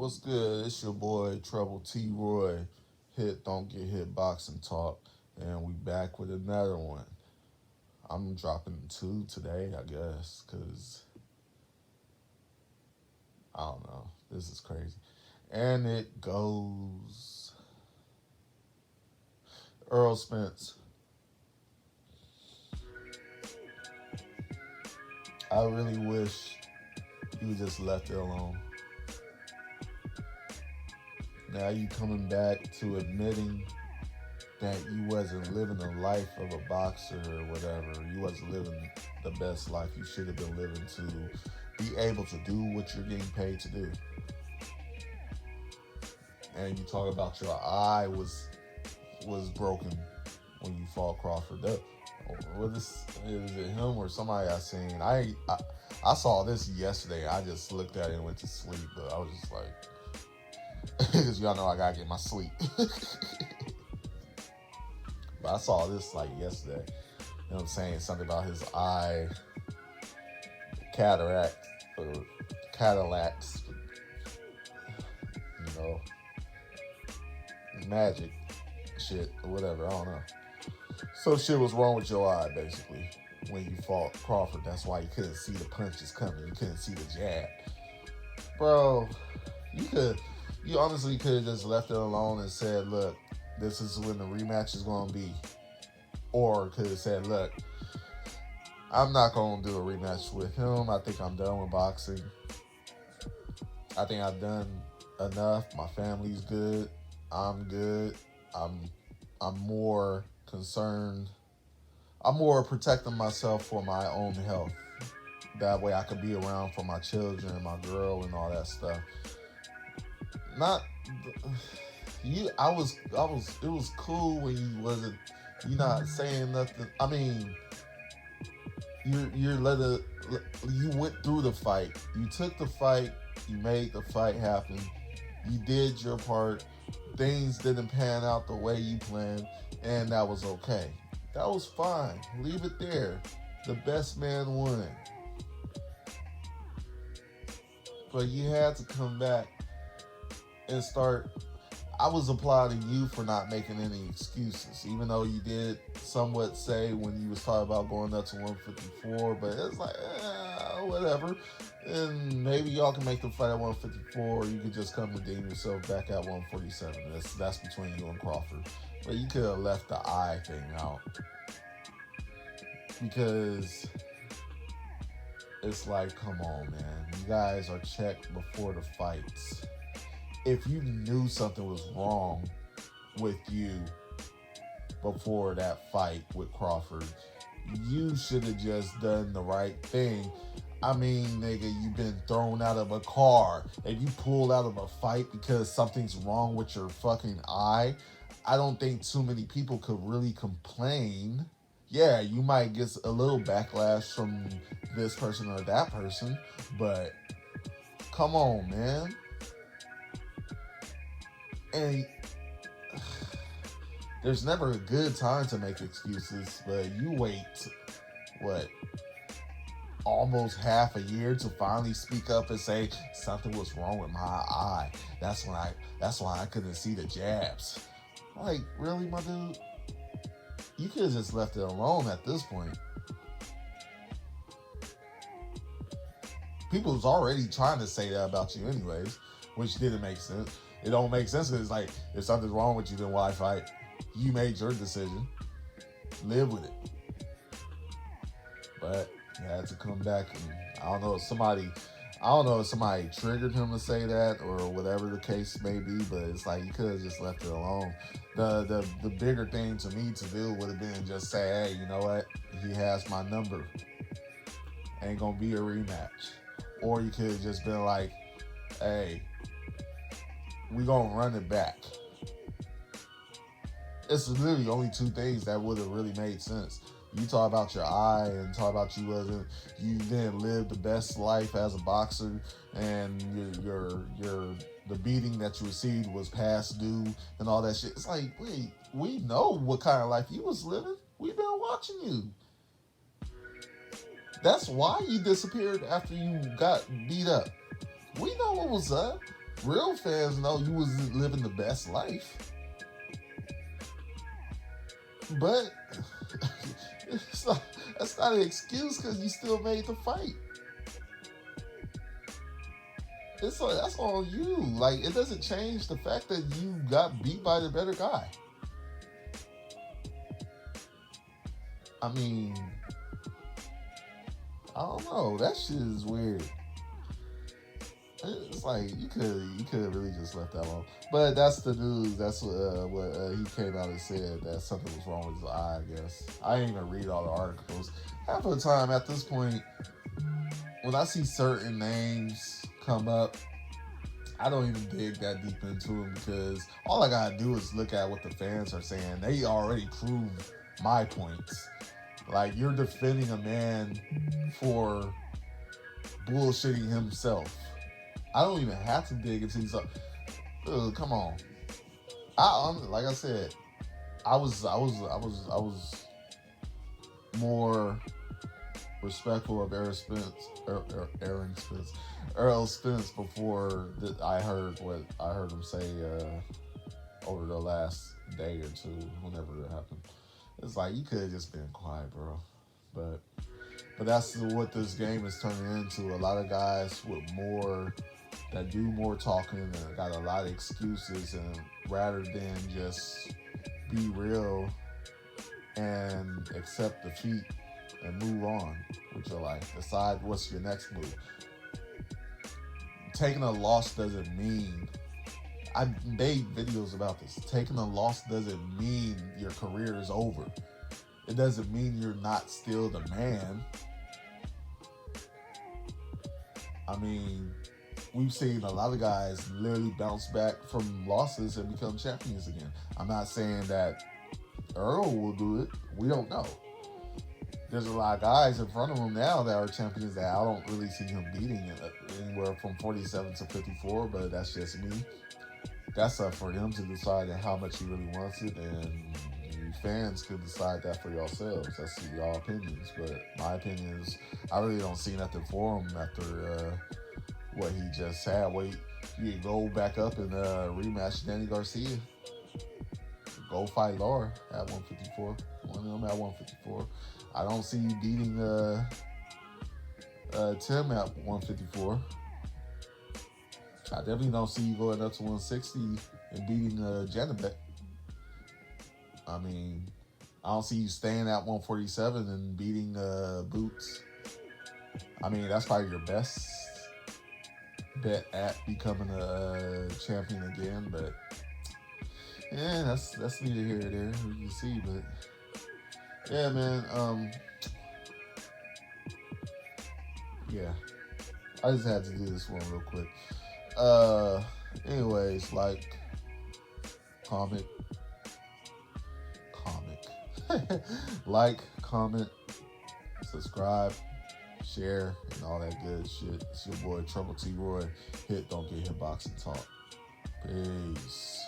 What's good? It's your boy Trouble T Roy. Hit Don't Get Hit Boxing Talk. And we back with another one. I'm dropping two today, I guess, because I don't know. This is crazy. And it goes Errol Spence. I really wish you just left it alone. Now you coming back to admitting that you wasn't living the life of a boxer or whatever. You wasn't living the best life you should have been living to be able to do what you're getting paid to do. And you talk about your eye was broken when you fought Crawford. What is it him or somebody I seen? I saw this yesterday. I just looked at it and went to sleep, but I was just like, because y'all know I gotta get my sleep. But I saw this like yesterday. You know what I'm saying? Something about his eye cataracts, you know, magic shit or whatever. I don't know. So shit was wrong with your eye basically when you fought Crawford. That's why you couldn't see the punches coming. You couldn't see the jab, bro. You honestly could have just left it alone and said, look, this is when the rematch is going to be. Or could have said, look, I'm not going to do a rematch with him. I think I'm done with boxing. I think I've done enough. My family's good. I'm good. I'm more concerned. I'm more protecting myself for my own health. That way I could be around for my children and my girl and all that stuff. Not you. I was. It was cool when you wasn't. You're not saying nothing. I mean, you went through the fight. You took the fight. You made the fight happen. You did your part. Things didn't pan out the way you planned, and that was okay. That was fine. Leave it there. The best man won. But you had to come back and start. I was applauding you for not making any excuses, even though you did somewhat say when you was talking about going up to 154, but it's like, whatever. And maybe y'all can make the fight at 154, or you could just come redeem yourself back at 147. That's between you and Crawford. But you could have left the eye thing out. Because it's like, come on, man. You guys are checked before the fights. If you knew something was wrong with you before that fight with Crawford, you should have just done the right thing. I mean, nigga, you've been thrown out of a car and you pulled out of a fight because something's wrong with your fucking eye. I don't think too many people could really complain. Yeah, you might get a little backlash from this person or that person, but come on, man. And there's never a good time to make excuses, but you wait, almost half a year to finally speak up and say something was wrong with my eye. That's why I couldn't see the jabs. Like, really, my dude? You could have just left it alone at this point. People was already trying to say that about you anyways, which didn't make sense. It don't make sense because it's like, if something's wrong with you, then why fight? You made your decision. Live with it. But you had to come back, and I don't know if somebody triggered him to say that or whatever the case may be, but it's like you could have just left it alone. The bigger thing to me to do would have been just say, hey, you know what? He has my number. Ain't gonna be a rematch. Or you could have just been like, hey, we gonna run it back. It's literally only two things that would have really made sense. You talk about your eye and talk about you didn't live the best life as a boxer, and the beating that you received was past due and all that shit. It's like, wait, we know what kind of life you was living. We've been watching you. That's why you disappeared after you got beat up. We know what was up. Real fans know you wasn't living the best life. But that's not an excuse because you still made the fight. That's on you. Like, it doesn't change the fact that you got beat by the better guy. I mean, I don't know. That shit is weird. It's like you could have really just left that alone. But that's the news. That's what he came out and said that something was wrong with his eye. I guess I ain't even read all the articles. Half of the time, at this point, when I see certain names come up, I don't even dig that deep into them because all I gotta do is look at what the fans are saying. They already proved my points. Like, you're defending a man for bullshitting himself. I don't even have to dig into these. Come on. Like I said, I was more respectful of Errol Spence before I heard what I heard him say over the last day or two, whenever it happened. It's like, you could have just been quiet, bro. But that's what this game is turning into. A lot of guys that do more talking and got a lot of excuses, and rather than just be real and accept defeat and move on with your life. Decide what's your next move. Taking a loss doesn't mean, I made videos about this. Taking a loss doesn't mean your career is over. It doesn't mean you're not still the man. I mean, we've seen a lot of guys literally bounce back from losses and become champions again. I'm not saying that Earl will do it. We don't know. There's a lot of guys in front of him now that are champions that I don't really see him beating anywhere from 47 to 54, but that's just me. That's up for him to decide how much he really wants it, and you fans could decide that for yourselves. That's y'all opinions, but my opinion is I really don't see nothing for him after what he just had. Wait, you can go back up and rematch Danny Garcia. Go fight Laura at 154. One of them at 154. I don't see you beating Tim at 154. I definitely don't see you going up to 160 and beating Janabek. I mean, I don't see you staying at 147 and beating Boots. I mean, that's probably your best bet at becoming a champion again, but yeah, that's neither here nor there. We can see, but yeah, man. Yeah, I just had to do this one real quick. Anyways, like, comment, like, comment, subscribe, share, and all that good shit. It's your boy Trouble T Roy. Hit, don't get hit, boxing talk. Peace.